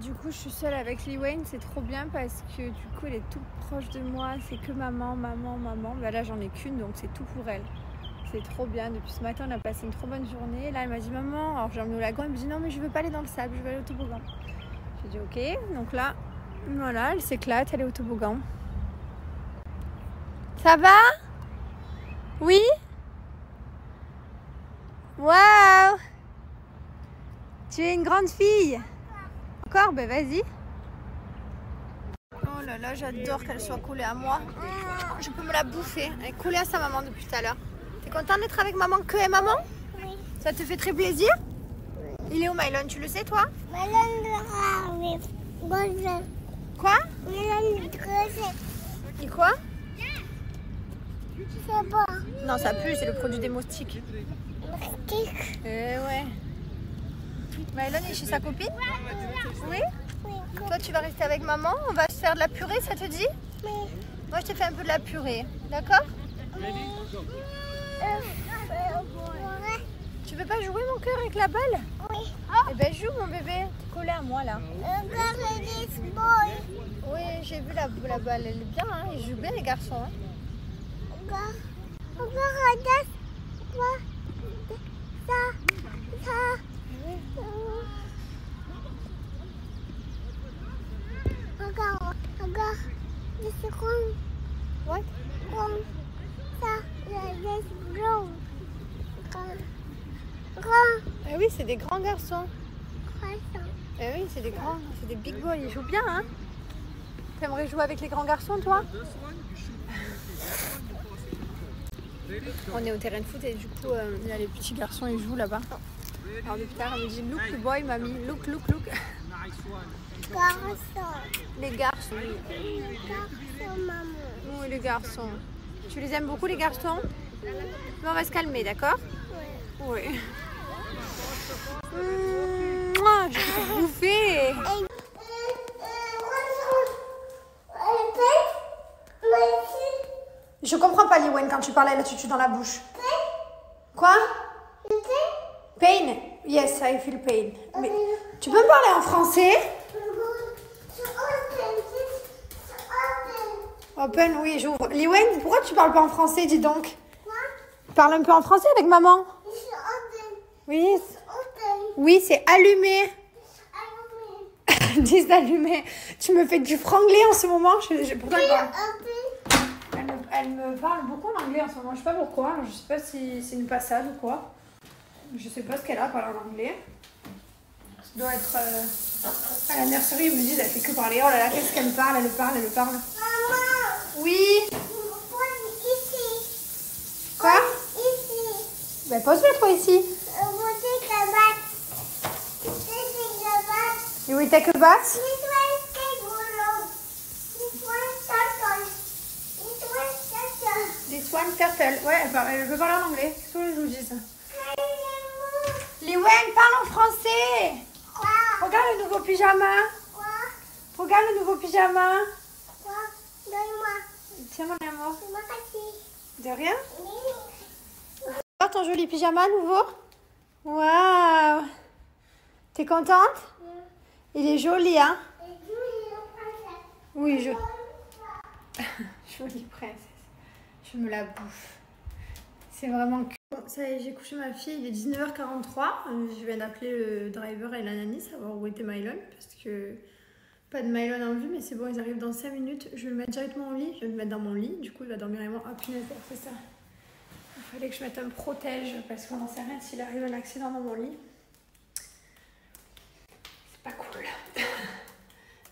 Du coup, je suis seule avec Liwen, c'est trop bien parce que du coup, elle est toute proche de moi. C'est que maman, maman, maman. Bah là, j'en ai qu'une, donc c'est tout pour elle. C'est trop bien. Depuis ce matin, on a passé une trop bonne journée. Là, elle m'a dit maman. Alors, j'ai emmené au lagon. Elle me dit non, mais je veux pas aller dans le sable, je veux aller au toboggan. J'ai dit ok. Donc là, voilà, elle s'éclate, elle est au toboggan. Ça va? Oui? Waouh! Tu es une grande fille. Encore? Ben vas-y. Oh là là, j'adore qu'elle soit collée à moi. Je peux me la bouffer. Elle est collée à sa maman depuis tout à l'heure. T'es contente d'être avec maman que et maman? Oui. Ça te fait très plaisir? Oui. Il est où Mylon? Tu le sais toi? Mylon de Quoi? Mylon de Et quoi? C'est bon. Non, ça pue, c'est le produit des moustiques. Moustique. Eh ouais. Mylon est chez sa copine? Oui? Oui. Toi, tu vas rester avec maman? On va se faire de la purée, ça te dit? Oui. Moi, je te fais un peu de la purée. D'accord? Tu veux pas jouer mon cœur avec la balle? Oui. Eh ben joue mon bébé. T'es collé à moi là. Regarde les boys. Oui, j'ai vu la balle. Elle est bien, hein? Ils jouent bien les garçons. Hein? Regarde. Regarde. Ça. Regarde. Les secondes. What? Comme ça. Les gros. Grand. Eh oui, c'est des grands garçons. Croissant. Eh oui, c'est des grands. C'est des big boys. Ils jouent bien, hein? T'aimerais jouer avec les grands garçons, toi? On est au terrain de foot et du coup, il y a les petits garçons, ils jouent là-bas. Alors depuis tard, elle me dit look the boy, mamie, look. Garçon. Les garçons. Garçon, maman. Oui, les garçons. Tu les aimes beaucoup, les garçons? Mais on va se calmer, d'accord? Oui. Oui. Je vais te bouffer. Je comprends pas, Liwen, quand tu parlais là, tu dans la bouche. Quoi? Pain? Yes, I feel pain. Mais tu peux me parler en français? Open, oui, j'ouvre. Liwen, pourquoi tu parles pas en français, dis donc? Parle un peu en français avec maman. Oui. Oui, c'est allumé. Dis allumé. Tu me fais du franglais en ce moment. Pourquoi elle me parle beaucoup en anglais en ce moment. Je sais pas pourquoi. Je sais pas si c'est une passade ou quoi. Je sais pas ce qu'elle a à parler en anglais. Ça doit être... À la nurserie, ils me disent, elle fait que parler. Oh là là, qu'est-ce qu'elle parle? Elle parle. Maman. Oui. Ici. Quoi? Ici. Ben pose-le toi ici. You will take a bath? This one turtle. Ouais, elle veut parler en anglais. Qu'est-ce que je vous dis ça? Liwen, parle en français. Quoi? Regarde le nouveau pyjama. Quoi? Regarde le nouveau pyjama. Quoi? Donne-moi. Tiens mon amour. Donne-moi ici. De rien? Oui. Regarde ton joli pyjama nouveau. Waouh. T'es contente? Il est joli, hein? Oui, jolie princesse. Je me la bouffe. C'est vraiment que... Bon, ça y est, j'ai couché ma fille, il est 19h43. Je viens d'appeler le driver et la nanny, savoir où était Mylon. Parce que... Pas de Mylon en vue, mais c'est bon, ils arrivent dans 5 minutes. Je vais le mettre directement au lit. Je vais le mettre dans mon lit. Du coup, il va dormir avec moi. Ah, punaise, c'est ça. Il fallait que je mette un protège parce qu'on n'en sait rien s'il arrive un accident dans mon lit. C'est pas cool.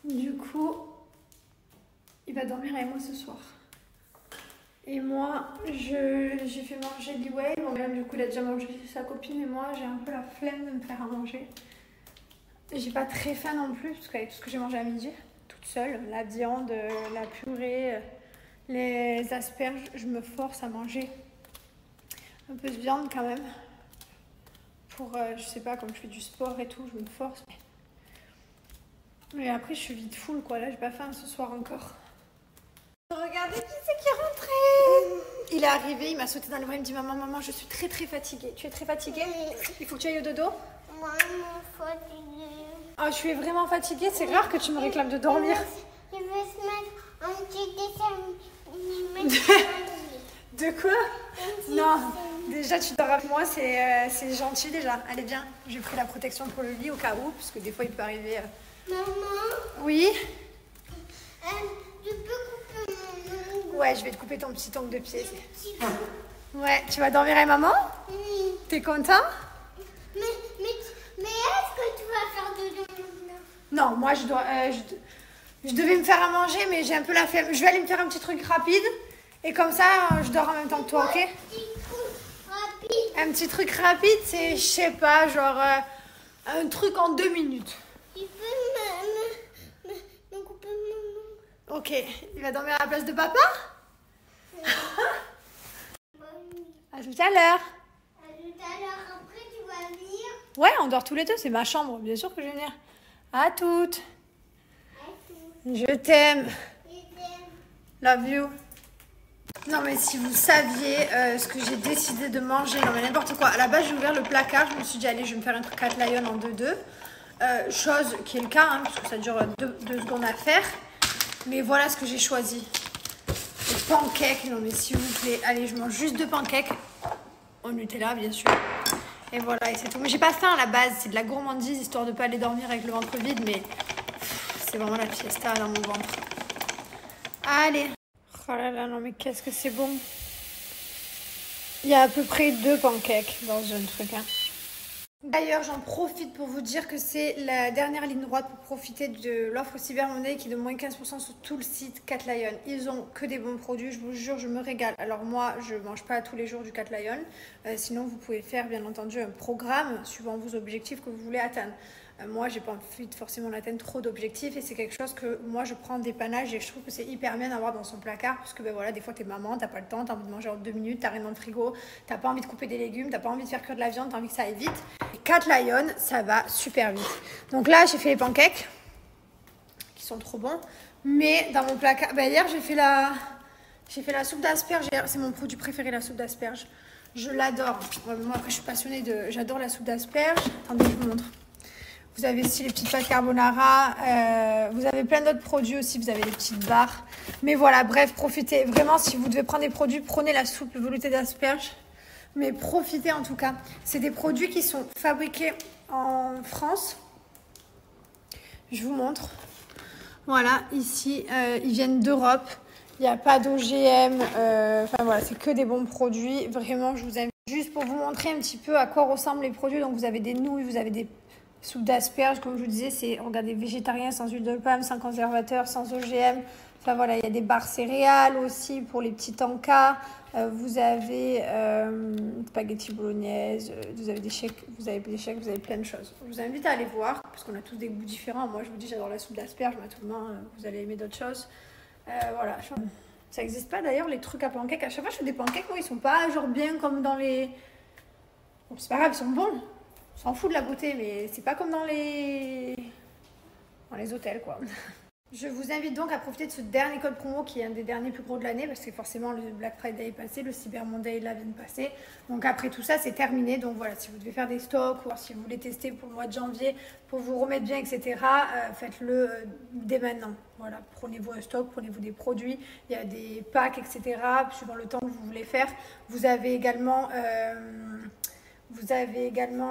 Du coup, il va dormir avec moi ce soir. Et moi, j'ai fait manger Liwen. Bon, même du coup, il a déjà mangé sa copine. Et moi, j'ai un peu la flemme de me faire à manger. J'ai pas très faim non plus, parce qu'avec tout ce que j'ai mangé à midi, toute seule, la viande, la purée, les asperges, je me force à manger un peu de viande quand même. Pour, je sais pas, comme je fais du sport et tout, je me force. Mais après, je suis vite full, quoi. Là, j'ai pas faim ce soir encore. Regardez qui c'est qui est rentré. Il est arrivé, il m'a sauté dans les bras, il me dit maman, je suis très fatiguée. Tu es très fatiguée? Il faut que tu ailles au dodo? Maman, fatiguée. Oh, je suis vraiment fatiguée, c'est rare que tu me réclames de dormir. Je veux se mettre un petit dessin. De quoi? Non, déjà tu dors avec moi, c'est gentil déjà. Allez viens, j'ai pris la protection pour le lit au cas où, parce que des fois il peut arriver... Maman, Oui? je peux couper mon ongle. Ouais, je vais te couper ton petit ongle de pied. Petit peu. Ouais, tu vas dormir avec maman? Oui. T'es content? Mais est-ce que tu vas faire de l'ongle? Non, moi je dois... je devais me faire à manger, mais j'ai un peu la flemme. Je vais aller me faire un petit truc rapide, et comme ça, je dors en même temps que toi, ok? Un petit truc rapide, c'est, je sais pas, genre un truc en 2 minutes. Tu peux me couper mon ongle? Ok, il va dormir à la place de papa? À tout à l'heure. À tout à l'heure, après tu vas venir. Ouais, on dort tous les deux, c'est ma chambre, bien sûr que je vais venir. À toutes. À tout. Je t'aime. Je t'aime. Love you. Non mais si vous saviez ce que j'ai décidé de manger, non mais n'importe quoi. À la base j'ai ouvert le placard, je me suis dit allez je vais me faire un truc Cat Lion en 2-2. Chose qui est le cas, hein, parce que ça dure 2 secondes à faire. Mais voilà ce que j'ai choisi. Les pancakes, non mais s'il vous plaît. Allez je mange juste 2 pancakes. Au Nutella bien sûr. Et voilà, et c'est tout. Mais j'ai pas faim à la base, c'est de la gourmandise histoire de pas aller dormir avec le ventre vide. Mais c'est vraiment la fiesta dans mon ventre. Allez. Oh là là, non mais qu'est-ce que c'est bon. Il y a à peu près 2 pancakes dans un truc. Hein. D'ailleurs, j'en profite pour vous dire que c'est la dernière ligne droite pour profiter de l'offre Cyber Monday qui est de moins 15% sur tout le site Cat Lion. Ils ont que des bons produits, je vous jure, je me régale. Alors moi, je ne mange pas tous les jours du Cat Lion. Sinon, vous pouvez faire bien entendu un programme suivant vos objectifs que vous voulez atteindre. Moi, j'ai pas envie de forcément d'atteindre trop d'objectifs et c'est quelque chose que moi je prends en dépannage et je trouve que c'est hyper bien d'avoir dans son placard parce que ben voilà, des fois t'es maman, t'as pas le temps, t'as envie de manger en 2 minutes, t'as rien dans le frigo, t'as pas envie de couper des légumes, t'as pas envie de faire cuire de la viande, t'as envie que ça aille vite. Et Cat Lion, ça va super vite. Donc là, j'ai fait les pancakes qui sont trop bons, mais dans mon placard, ben hier j'ai fait la soupe d'asperges, c'est mon produit préféré la soupe d'asperges. Je l'adore. Moi après je suis passionnée j'adore la soupe d'asperges. Attendez, je vous montre. Vous avez aussi les petites pâtes carbonara, vous avez plein d'autres produits aussi, vous avez les petites barres. Mais voilà, bref, profitez. Vraiment, si vous devez prendre des produits, prenez la soupe veloutée d'asperges. Mais profitez en tout cas. C'est des produits qui sont fabriqués en France. Je vous montre. Voilà, ici, ils viennent d'Europe. Il n'y a pas d'OGM. Enfin voilà, c'est que des bons produits. Vraiment, je vous invite juste pour vous montrer un petit peu à quoi ressemblent les produits. Donc vous avez des nouilles, vous avez des soupe d'asperges, comme je vous disais, c'est, regardez, végétarien, sans huile de palme, sans conservateur, sans OGM. Enfin voilà, il y a des barres céréales aussi pour les petits encas. Vous avez spaghetti bolognaise, vous avez des shakes, vous avez plein de choses. Je vous invite à aller voir, parce qu'on a tous des goûts différents. Moi, je vous dis, j'adore la soupe d'asperges, mais à tout le monde, vous allez aimer d'autres choses. Voilà, ça n'existe pas d'ailleurs, les trucs à pancakes. À chaque fois, je fais des pancakes, moi, ils sont pas genre bien comme dans les... Bon, c'est pas grave, ils sont bons. On s'en fout de la beauté, mais c'est pas comme dans les hôtels, quoi. Je vous invite donc à profiter de ce dernier code promo qui est un des derniers plus gros de l'année parce que forcément le Black Friday est passé, le Cyber Monday là vient de passer. Donc après tout ça, c'est terminé. Donc voilà, si vous devez faire des stocks ou si vous voulez tester pour le mois de janvier pour vous remettre bien, etc., faites-le dès maintenant. Voilà, prenez-vous un stock, prenez-vous des produits. Il y a des packs, etc., suivant le temps que vous voulez faire. Vous avez également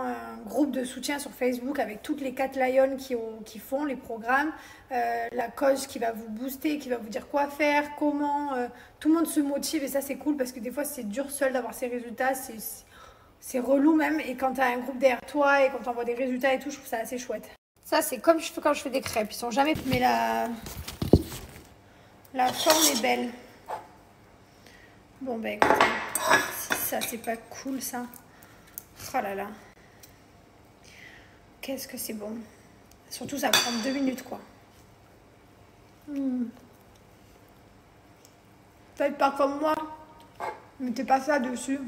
un groupe de soutien sur Facebook avec toutes les Cat Lion qui font les programmes. La coach qui va vous booster, qui va vous dire quoi faire, comment. Tout le monde se motive et ça c'est cool parce que des fois c'est dur seul d'avoir ces résultats. C'est relou même. Et quand tu as un groupe derrière toi et quand tu envoies des résultats et tout, je trouve ça assez chouette. Ça c'est comme je fais quand je fais des crêpes. Ils sont jamais... Mais la forme est belle. Bon ben écoutez, ça c'est pas cool ça. Oh là là. Qu'est-ce que c'est bon. Surtout, ça prend 2 minutes, quoi. Faites pas comme moi. Mettez pas ça dessus.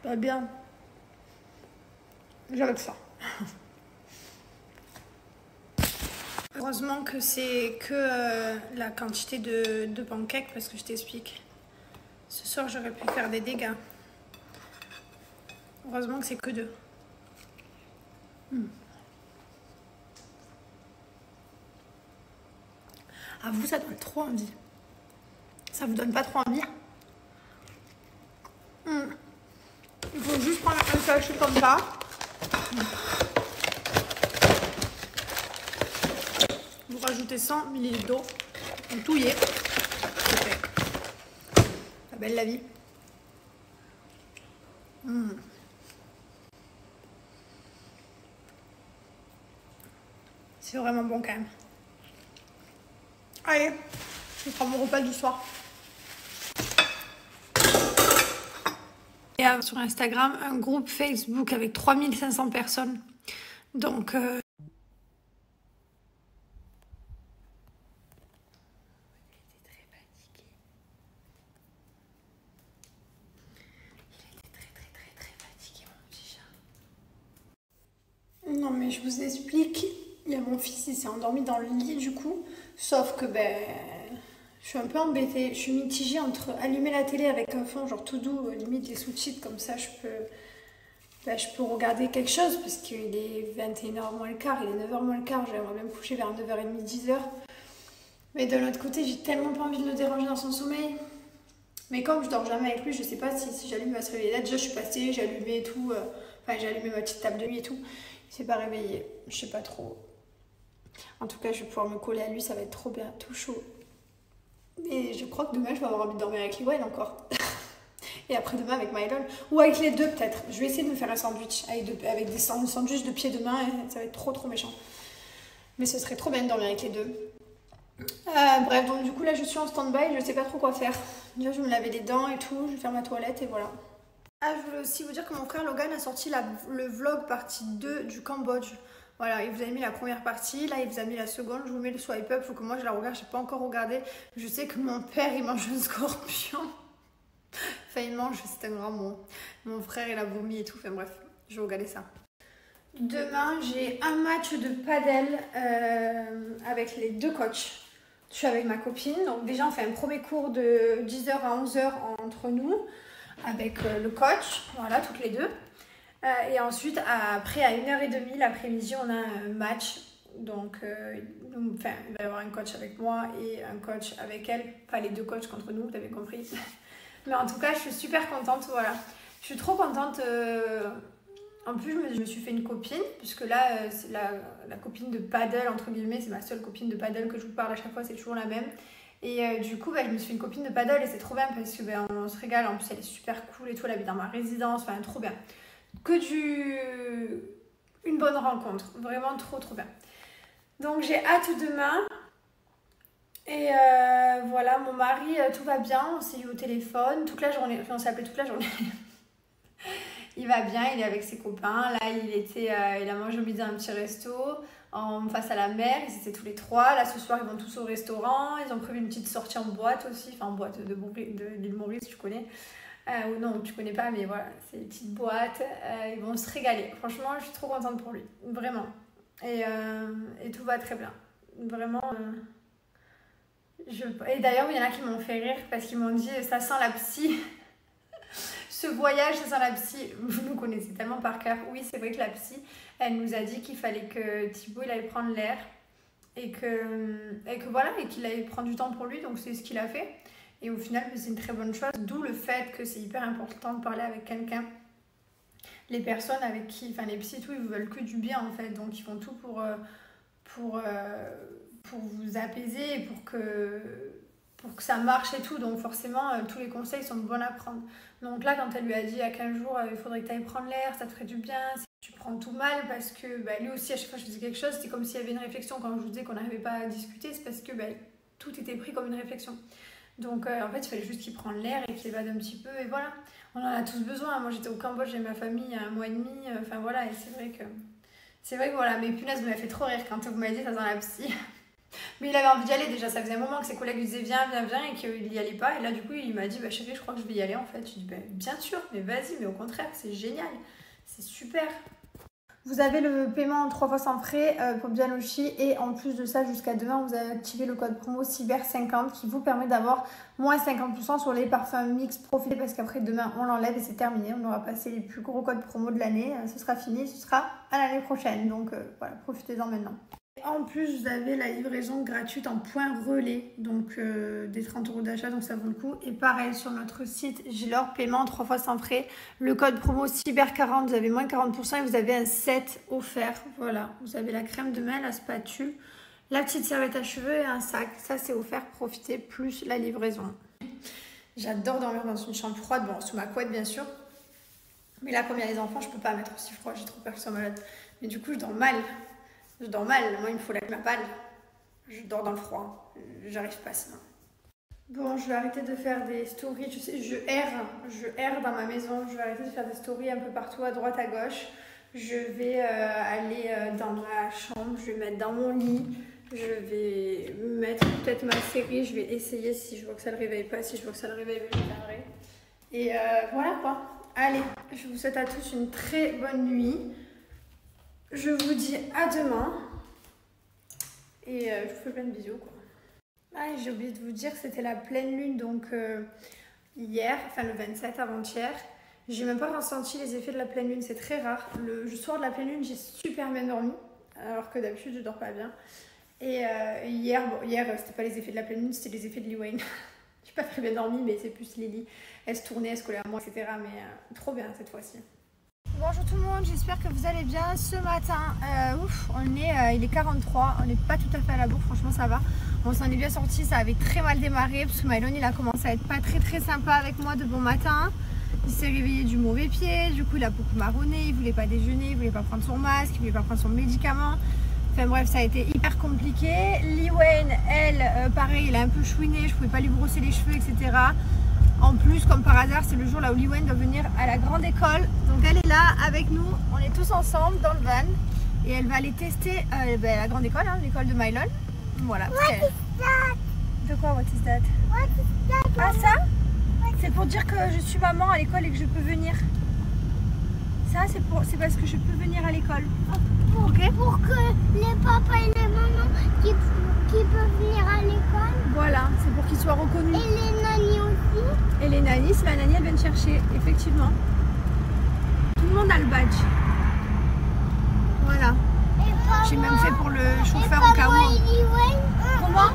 Pas bien. J'aime ça. Heureusement que c'est que la quantité de pancakes, parce que je t'explique. Ce soir, j'aurais pu faire des dégâts. Heureusement que c'est que 2. À vous, ça donne trop envie. Ça vous donne pas trop envie? Il faut juste prendre un sachet comme ça. Vous rajoutez 100 ml d'eau. Vous touillez. C'est fait. La belle la vie. C'est vraiment bon quand même. Allez, je prends mon repas du soir. Et sur Instagram, un groupe Facebook avec 3500 personnes. Donc, non mais je vous explique, il y a mon fils, il s'est endormi dans le lit du coup, sauf que je suis un peu embêtée, je suis mitigée entre allumer la télé avec un fond genre tout doux, limite les sous-titres comme ça je peux regarder quelque chose parce qu'il est 21h moins le quart, il est 9h moins le quart, j'aimerais bien me coucher vers 9h30, 10h. Mais de l'autre côté, j'ai tellement pas envie de le déranger dans son sommeil. Mais comme je dors jamais avec lui, je sais pas si j'allume, il va se réveiller. Là déjà je suis passée, j'ai allumé et tout, j'ai allumé ma petite table de nuit et tout. Il s'est pas réveillé, je sais pas trop. En tout cas, je vais pouvoir me coller à lui, ça va être trop bien, tout chaud. Mais je crois que demain, je vais avoir envie de dormir avec Liwen encore. Et après-demain avec Mylon. Ou avec les deux peut-être. Je vais essayer de me faire un sandwich avec des sandwichs de pied de main. Ça va être trop méchant. Mais ce serait trop bien de dormir avec les deux. Bref, donc du coup là je suis en stand-by. Je sais pas trop quoi faire. Déjà je vais me laver les dents et tout. Je vais faire ma toilette et voilà. Je voulais aussi vous dire que mon frère Logan a sorti le vlog partie 2 du Cambodge. Voilà, il vous a mis la première partie, là il vous a mis la seconde, je vous mets le swipe up, faut que moi je la regarde, j'ai pas encore regardé. Je sais que mon père il mange un scorpion. Enfin il mange, c'est un grand mot. Mon frère il a vomi et tout, enfin bref, je vais regarder ça. Demain j'ai un match de padel avec les deux coachs. Je suis avec ma copine, donc déjà on fait un premier cours de 10h à 11h entre nous. Avec le coach, voilà, toutes les deux. Et ensuite, après, à 1h30 l'après-midi, on a un match. Donc, il va y avoir un coach avec moi et un coach avec elle. Pas les deux coachs contre nous, vous avez compris. Mais en tout cas, je suis super contente, voilà. Je suis trop contente. En plus, je me suis fait une copine, puisque là, c'est la copine de paddle, entre guillemets. C'est ma seule copine de paddle que je vous parle à chaque fois, c'est toujours la même. Et du coup, je me suis fait une copine de paddle et c'est trop bien parce que on se régale. En plus, elle est super cool et tout. Elle habite dans ma résidence. Enfin, trop bien. Une bonne rencontre. Vraiment trop bien. Donc, j'ai hâte demain. Et voilà, mon mari, tout va bien. On s'est eu au téléphone toute la journée. Enfin, on s'est appelé toute la journée. Il va bien, il est avec ses copains. Là, il a mangé au midi dans un petit resto face à la mer. Ils étaient tous les trois. Là, ce soir, ils vont tous au restaurant. Ils ont prévu une petite sortie en boîte aussi. Enfin, en boîte de l'île Maurice, tu connais. Ou non, tu connais pas, mais voilà, c'est une petite boîte. Ils vont se régaler. Franchement, je suis trop contente pour lui. Vraiment. Et tout va très bien. Vraiment. Et d'ailleurs, il y en a qui m'ont fait rire parce qu'ils m'ont dit ça sent la psy. Ce voyage, ça sent la psy. Vous nous connaissez tellement par cœur. Oui, c'est vrai que la psy, elle nous a dit qu'il fallait que Thibaut il allait prendre l'air et que voilà, et qu'il allait prendre du temps pour lui. Donc c'est ce qu'il a fait. Et au final, c'est une très bonne chose. D'où le fait que c'est hyper important de parler avec quelqu'un. Les personnes avec qui, enfin les psys, tout, ils vous veulent que du bien en fait. Donc ils font tout pour vous apaiser et pour que ça marche et tout. Donc forcément, tous les conseils sont bons à prendre. Donc là, quand elle lui a dit à 15 jours, il faudrait que tu ailles prendre l'air, ça te ferait du bien. Tu prends tout mal parce que lui aussi, à chaque fois que je faisais quelque chose, c'était comme s'il y avait une réflexion. Quand je vous disais qu'on n'arrivait pas à discuter, c'est parce que tout était pris comme une réflexion. Donc en fait, il fallait juste qu'il prenne l'air et qu'il évade un petit peu. Et voilà, on en a tous besoin. Moi, j'étais au Cambodge, j'ai ma famille il y a 1 mois et demi. Enfin voilà, et c'est vrai que voilà, mes punaises m'avaient fait trop rire quand vous m'avez dit ça sent la psy. Mais il avait envie d'y aller déjà, ça faisait un moment que ses collègues lui disaient viens et qu'il n'y allait pas. Et là du coup il m'a dit chérie, je crois que je vais y aller en fait. Je dis bien sûr, mais vas-y, mais au contraire, c'est génial, c'est super. Vous avez le paiement 3 fois sans frais pour Bianochi et en plus de ça, jusqu'à demain, vous avez activé le code promo CYBER50 qui vous permet d'avoir moins 50% sur les parfums mix. Profitez parce qu'après demain, on l'enlève et c'est terminé. On aura passé les plus gros codes promo de l'année. Ce sera fini, ce sera à l'année prochaine. Donc voilà, profitez-en maintenant. En plus, vous avez la livraison gratuite en point relais, donc des 30 € d'achat, donc ça vaut le coup. Et pareil, sur notre site, j'ai leur paiement 3 fois sans frais. Le code promo CYBER40, vous avez moins 40% et vous avez un set offert. Voilà, vous avez la crème de main, la spatule, la petite serviette à cheveux et un sac. Ça, c'est offert, profitez, plus la livraison. J'adore dormir dans une chambre froide, bon, sous ma couette bien sûr. Mais là, comme il y a les enfants, je peux pas mettre aussi froid, j'ai trop peur qu'ils soient malades. Mais du coup, je dors mal. Je dors mal, moi il me faut la climapale. Je dors dans le froid, j'arrive pas sinon. Bon, je vais arrêter de faire des stories, tu sais, je erre dans ma maison. Je vais arrêter de faire des stories un peu partout, à droite, à gauche. Je vais aller dans ma chambre, je vais mettre dans mon lit. Je vais mettre peut-être ma série, je vais essayer si je vois que ça le réveille pas. Si je vois que ça le réveille, je l'éteindrai. Et voilà quoi. Allez, je vous souhaite à tous une très bonne nuit. Je vous dis à demain. Et je vous fais plein de bisous quoi. Ah, j'ai oublié de vous dire, c'était la pleine lune donc hier, enfin le 27 avant-hier. J'ai même pas ressenti les effets de la pleine lune, c'est très rare. Le soir de la pleine lune, j'ai super bien dormi, alors que d'habitude je dors pas bien. Et hier, c'était pas les effets de la pleine lune, c'était les effets de Lee Wayne. J'ai pas très bien dormi, mais c'est plus Lily. Elle se tournait, elle se collait à moi, etc. Mais trop bien cette fois-ci. Bonjour tout le monde, j'espère que vous allez bien. Ce matin, il est 43, on n'est pas tout à fait à la bourre, franchement ça va. On s'en est bien sorti, ça avait très mal démarré parce que Mylon il a commencé à être pas très sympa avec moi de bon matin. Il s'est réveillé du mauvais pied, du coup il a beaucoup marronné, il voulait pas déjeuner, il voulait pas prendre son masque, il voulait pas prendre son médicament. Enfin bref, ça a été hyper compliqué. Lee Wayne, elle, pareil, elle a un peu chouiné, je pouvais pas lui brosser les cheveux, etc. En plus, comme par hasard, c'est le jour là où Lee Wayne doit venir à la grande école. Donc elle est là avec nous, on est tous ensemble dans le van. Et elle va aller tester la grande école, hein, l'école de Mylon. Voilà. What is that? De quoi, what is that? What is that? Ah ça? C'est pour dire que je suis maman à l'école et que je peux venir. Ça, c'est parce que je peux venir à l'école. Ok. Pour que les papas et les mamans qui peuvent venir à l'école. Voilà, c'est pour qu'ils soient reconnus. Et les nannies aussi. Et les nannies, si la nanny elle vient te chercher, effectivement. Tout le monde a le badge. Voilà. J'ai même fait pour le chauffeur au cas où. Comment?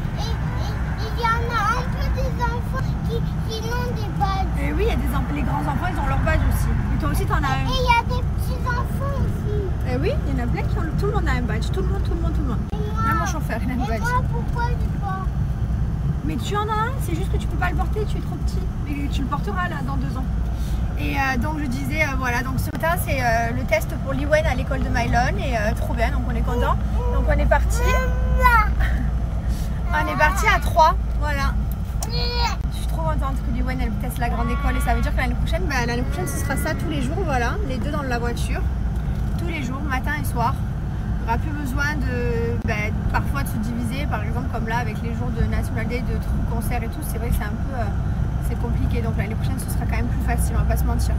Il y en a un peu des enfants qui ont des badges. Et oui, il y a les grands enfants, ils ont leur badge aussi. Et toi aussi, t'en as un. Et il y a des petits enfants aussi. Et oui, il y en a plein qui ont. Tout le monde a un badge. Tout le monde. Et moi, Même mon chauffeur, il a un badge. Et moi, pourquoi j'ai pas? Mais tu en as un, c'est juste que tu peux pas le porter, tu es trop petit. Mais tu le porteras là dans 2 ans. Et donc je disais, voilà, donc ce matin c'est le test pour Lee Wayne à l'école de Mylon et trop bien, donc on est content. Donc on est parti. On est parti à 3, voilà. Je suis trop contente que Lee Wayne elle teste la grande école et ça veut dire que l'année prochaine, ce sera ça tous les jours, voilà, les deux dans la voiture, tous les jours, matin et soir. Il n'y aura plus besoin parfois de se diviser, par exemple comme là avec les jours de National Day, de concerts et tout, c'est vrai que c'est un peu c'est compliqué, donc l'année prochaine ce sera quand même plus facile, on va pas se mentir.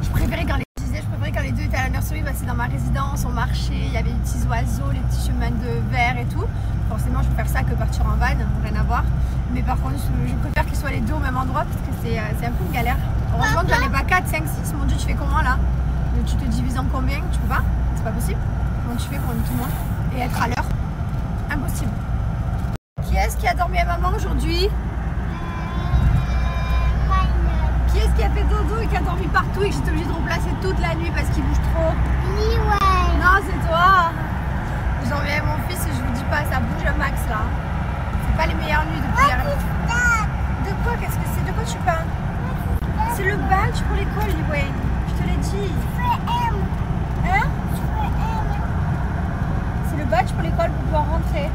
Je préférais quand les deux étaient à la nursery, c'est dans ma résidence, on marchait, il y avait les petits oiseaux, les petits chemins de verre et tout. Forcément je préfère ça que partir en van, rien à voir. Mais par contre je préfère qu'ils soient les deux au même endroit parce que c'est un peu une galère. Heureusement que j'en ai pas 4, 5, 6, mon dieu tu fais comment là? Tu te divises en combien? Tu peux pas? C'est pas possible. Comment tu fais pour tout le monde et être à l'heure? Impossible. Qui est-ce qui a dormi à maman aujourd'hui? Qui est-ce qui a fait dodo et qui a dormi partout et que j'étais obligée de remplacer toute la nuit parce qu'il bouge trop? Lee Wayne. Non, c'est toi. J'ai dormi avec mon fils et je vous dis pas, ça bouge un max là. C'est pas les meilleures nuits depuis hier. De quoi? Qu'est-ce que c'est? De quoi tu parles? C'est le badge pour l'école, Lee Wayne. Je te l'ai dit. Hein? C'est le badge pour l'école pour pouvoir rentrer.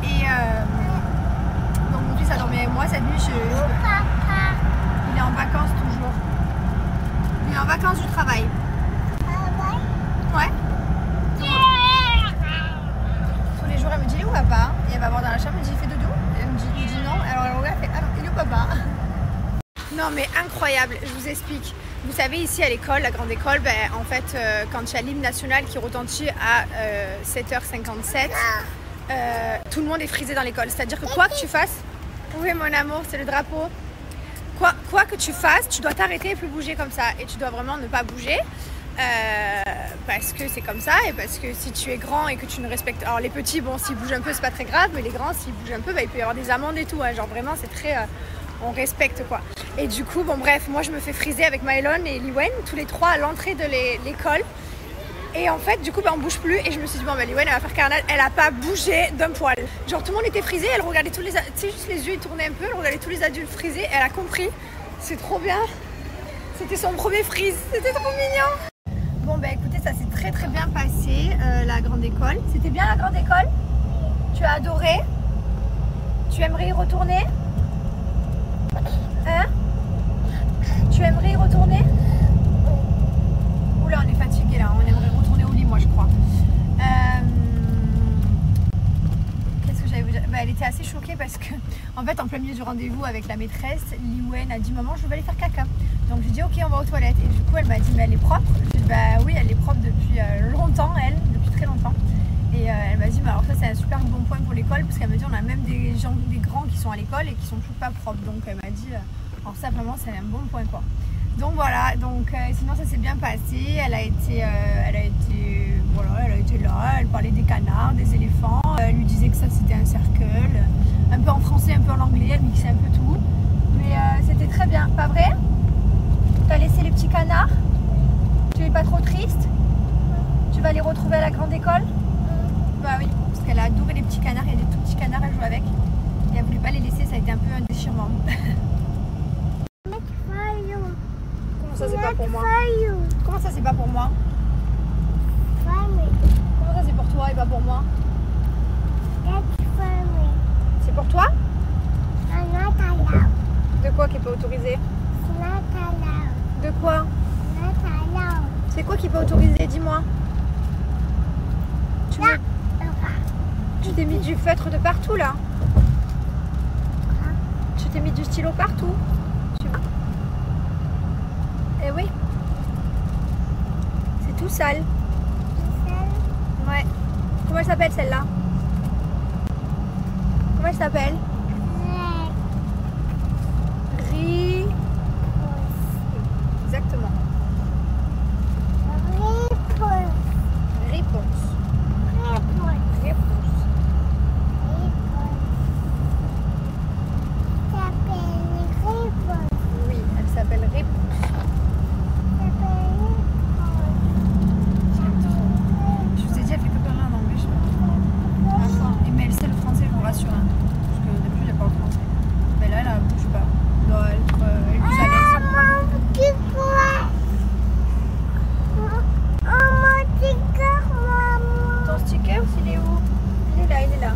Et donc mon fils a dormi avec moi cette nuit. Il est en vacances toujours. Il est en vacances du travail. Ouais. Tous les jours elle me dit il est où papa? Et elle va voir dans la chambre, elle me dit il fait dodo. Elle me dit non. Alors elle regarde, elle fait ah non, il est où papa? Non mais incroyable, je vous explique. Vous savez ici à l'école, la grande école, en fait quand il y a l'hymne national qui retentit à 7h57, tout le monde est frisé dans l'école. C'est-à-dire que quoi que tu fasses, oui mon amour, c'est le drapeau. Quoi que tu fasses, tu dois t'arrêter et plus bouger comme ça. Et tu dois vraiment ne pas bouger. parce que c'est comme ça et parce que si tu es grand et que tu ne respectes... Alors les petits, bon, s'ils bougent un peu, c'est pas très grave, mais les grands, s'ils bougent un peu, bah, il peut y avoir des amendes et tout, hein. Genre vraiment, c'est très... on respecte quoi. Et du coup, bon bref, moi je me fais friser avec Mylon et Liwen, tous les trois à l'entrée de l'école. Et en fait, du coup, bah, on bouge plus. Et je me suis dit, bon, bah, Liwen, elle va faire carnage. Elle a pas bougé d'un poil. Genre, tout le monde était frisé. Elle regardait tous les... Tu sais, juste les yeux, ils tournaient un peu. Elle regardait tous les adultes frisés. Elle a compris. C'est trop bien. C'était son premier frise. C'était trop mignon. Bon, bah, écoutez, ça s'est très, très bien passé, la grande école. C'était bien, la grande école? Tu as adoré? Tu aimerais y retourner? Hein? Tu aimerais y retourner? Oula, on est fatigué là, on aimerait retourner au lit, moi je crois. Qu'est-ce que j'allais vous dire? Bah, elle était assez choquée parce que, en fait, en plein milieu du rendez-vous avec la maîtresse, Liwen a dit maman, je vais aller faire caca. Donc je lui ai dit ok, on va aux toilettes. Et du coup, elle m'a dit mais elle est propre? Je lui ai dit bah oui, elle est propre depuis longtemps, depuis très longtemps. Et elle m'a dit mais alors ça c'est un super bon point pour l'école parce qu'elle me dit on a même des grands qui sont à l'école et qui sont toujours pas propres. Donc elle m'a dit alors ça vraiment c'est un bon point quoi. Donc voilà, donc sinon ça s'est bien passé. Elle a été là, elle parlait des canards, des éléphants. Elle lui disait que ça c'était un cercle, un peu en français, un peu en anglais. Elle mixait un peu tout, mais c'était très bien, pas vrai? T'as laissé les petits canards? Tu es pas trop triste? Tu vas les retrouver à la grande école? Bah oui, parce qu'elle a adoré les petits canards, il y a des tout petits canards à jouer avec. Et elle voulait pas les laisser, ça a été un peu un déchirement. Comment ça c'est pas pour moi? Comment ça c'est pas pour moi? Comment ça c'est pour toi et pas pour moi? C'est pour toi? De quoi qui est pas autorisé? De quoi? C'est quoi qui est pas autorisé? Dis-moi. Tu t'es mis du feutre de partout là. Tu t'es mis du stylo partout. Tu vois? Eh oui. C'est tout sale. Ouais. Comment elle s'appelle celle-là? Comment elle s'appelle? Exactement. Réponse. Oui, elle s'appelle Réponse. Je vous ai dit, elle fait que parler en anglais. Mais elle sait le français, je vous rassure. Hein. Parce que d'habitude, elle parle français. Mais là, elle ne bouge pas. Elle doit être plus à l'aise. Ton sticker, il est où? Il est là, il est là.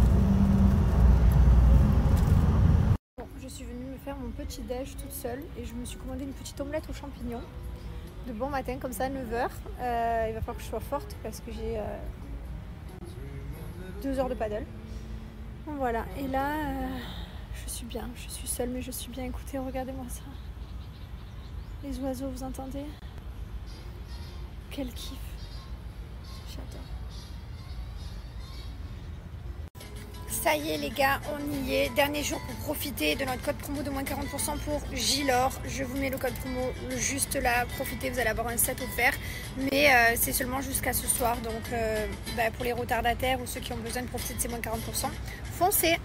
Bon, je suis venue me faire mon petit déj toute seule et je me suis commandé une petite omelette aux champignons de bon matin, comme ça, à 9h. Il va falloir que je sois forte parce que j'ai 2 heures de paddle. Bon, voilà, et là, je suis bien, je suis seule, mais je suis bien. Écoutez, regardez-moi ça. Les oiseaux, vous entendez? Quel kiff. J'adore. Ça y est les gars, on y est. Dernier jour pour profiter de notre code promo de moins 40% pour Gilor. Je vous mets le code promo juste là. Profitez, vous allez avoir un set offert. Mais c'est seulement jusqu'à ce soir. Donc pour les retardataires ou ceux qui ont besoin de profiter de ces moins 40%, foncez.